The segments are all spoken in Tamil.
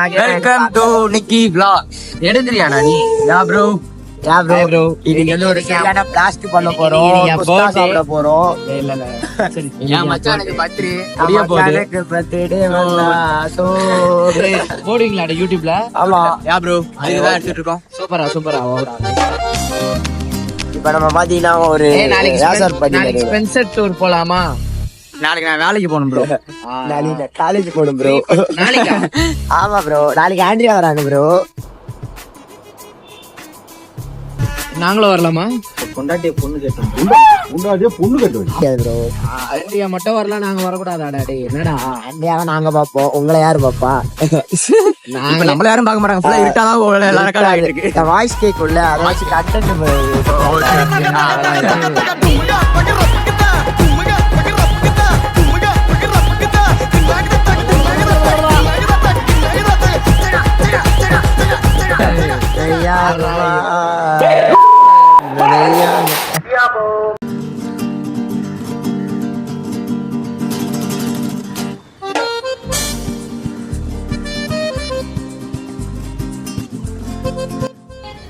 Welcome to Nikki vlog. எடுத்துறியாடா நீ? யா ப்ரோ இன்னைக்கு வந்து ஒரு சரியான பிளாஸ்ட் பண்ண போறோம். குஸ்கா சாப்பிட போறோம். இல்ல சரி என் மச்சானுக்கு பர்த்டே முடிய போகுது. பர்த்டே வந்தா சோ போடுவீங்களா யூடியூப்ல? ஆமா யா ப்ரோ அதுதான் எடுத்துட்டு இருக்கோம். சூப்பரா இப்ப நம்ம பாத்தீங்கன்னா ஒரு நாளைக்கு ஸ்பென்சர் டூர் போலாமா? நாளைக்கு நான் வேலைக்கு போகணும் ப்ரோ. நாளைக்கு காலேஜ் போகணும் ப்ரோ. நாளைக்கு ஆமா ப்ரோ நாளைக்கு ஆண்ட்ரியா வராங்க ப்ரோ. நாங்களும் வரலாமா? பொண்டாட்டிய பொண்ணு கேட்டோம். ப்ரோ ஆண்ட்ரியா மட்டும் வரலாம், நாங்க வரக்கூடாதா? டேய் என்னடா ஆண்ட்ரியாவை நாங்க பாப்போம், உங்களை யாரு பாப்பா? நாங்க நம்மள யாரும் பார்க்க மாட்டாங்க. ஃபுல்லா இருட்டாதான் எல்லா ரெக்கார்ட் ஆகிட்டு இருக்கு. வாய்ஸ் கேக்குள்ள அத வச்சு கண்டென்ட்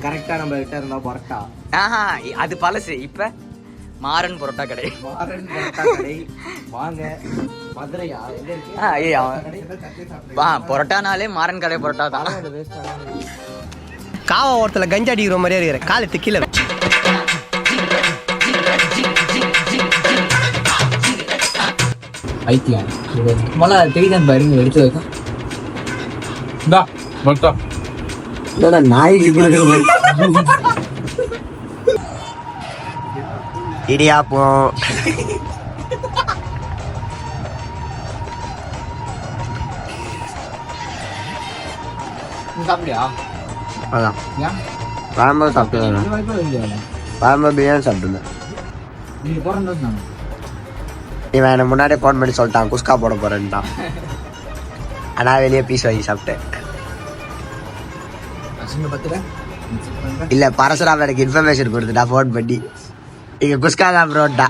கரெக்டா நம்ம கிட்ட இருந்தா பரோட்டா. அது பழசு. இப்ப மாறன் பரோட்டா கடை. வாங்க மதுரையா பரோட்டானாலே மாறன் கடை பரோட்டா தான். காவா ஓரத்துல கஞ்சா அடிக்கிற மாதிரியே இருக்கிற காலத்து கீழே ஐத்தியா தெரியுதான் பாருங்க எடுத்து வைக்கும். இடியாப்பம் சாப்பிட்டியா? அதான் வரும்போது சாப்பிட்டு வரும்போது பிரியாணி சாப்பிட்டுருந்தேன். இவன் எனக்கு முன்னாடியே ஃபோன் பண்ணி சொல்லிட்டான் குஸ்கா போட போறேன்ட்டான். ஆனால் வெளியே பீஸ் வாங்கி சாப்பிட்டேன். இல்ல பரசுராம எனக்கு இன்ஃபர்மேஷன் கொடுத்துட்டா ஃபோன் பண்ணி இங்க குஸ்கா தான் ப்ரோட்டா.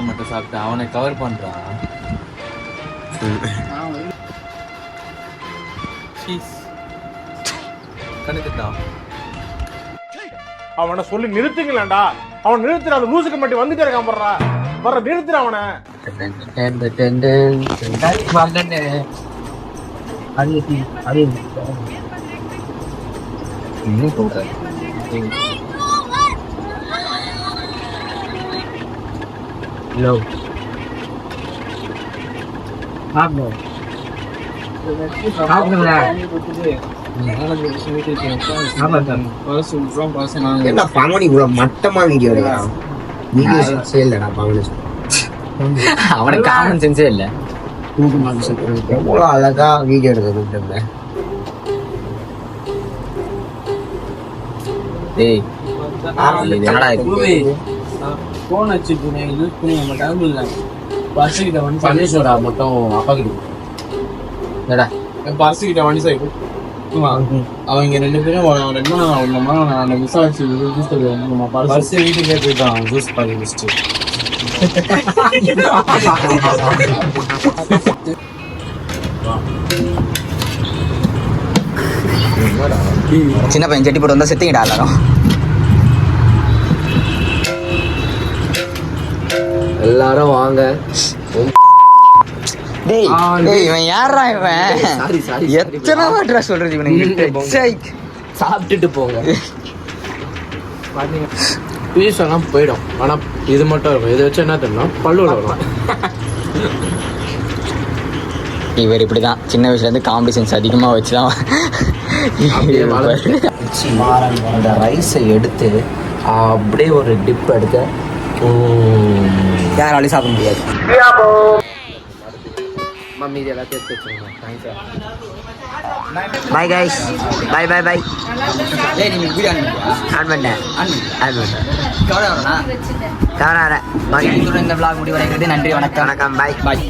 மட்டும் சாப்பிட்டு அவனை கவர் பண்றான். அவனை சொல்லி நிறுத்துங்களேன்டா. அவன் நிறுத்துற அந்த லூசுக்கு மட்டும் வந்துட்டே இருக்கான். போடுறா வர நிறுத்துற அவனை. மட்டமா வீடியோ இல்லடா அவனுக்கு காமன் சென்ஸே இல்ல. எவ்வளவு அழகா வீடியோ எடுக்க கூப்பிட்டு மட்டும் அப்பா கிட்ட பர்சு கிட்ட வண்டி சைடு அவங்க 2 பேரும் விசாரிச்சு பர்சு வீட்டுக்கே போயிட்டான். ஜூஸ் பண்ணி மிஸ்டு சின்ன பையன் செட்டி போட்டு வந்தா செத்திங்கடா எல்லாரும் வாங்க. இவன் யாரா இவன்? எத்தனை வாட்டரா சொல்றது இவனுக்கு? சாப்பிட்டுட்டு போங்க. பீஸ் எல்லாம் போயிடும். ஆனா இது மட்டும் இருக்கும். இதை வச்சு என்ன தெரியுமா பல்லு வரும். இவர் இப்படிதான் சின்ன வயசுல இருந்து காமெடி சென்ஸ் அதிகமா வச்சுதான். அந்த ரைஸை எடுத்து அப்படியே ஒரு டிப் எடுக்க யாராலையும் சாப்பிட முடியாது. மீதி எல்லாத்தையும் எடுத்து வச்சுருங்க. Bye guys. Bye bye bye. On பண்ணேன். கவலை வரேன். இந்த vlog முடிவடைகிறது. நன்றி வணக்கம். வணக்கம். பாய் பாய்.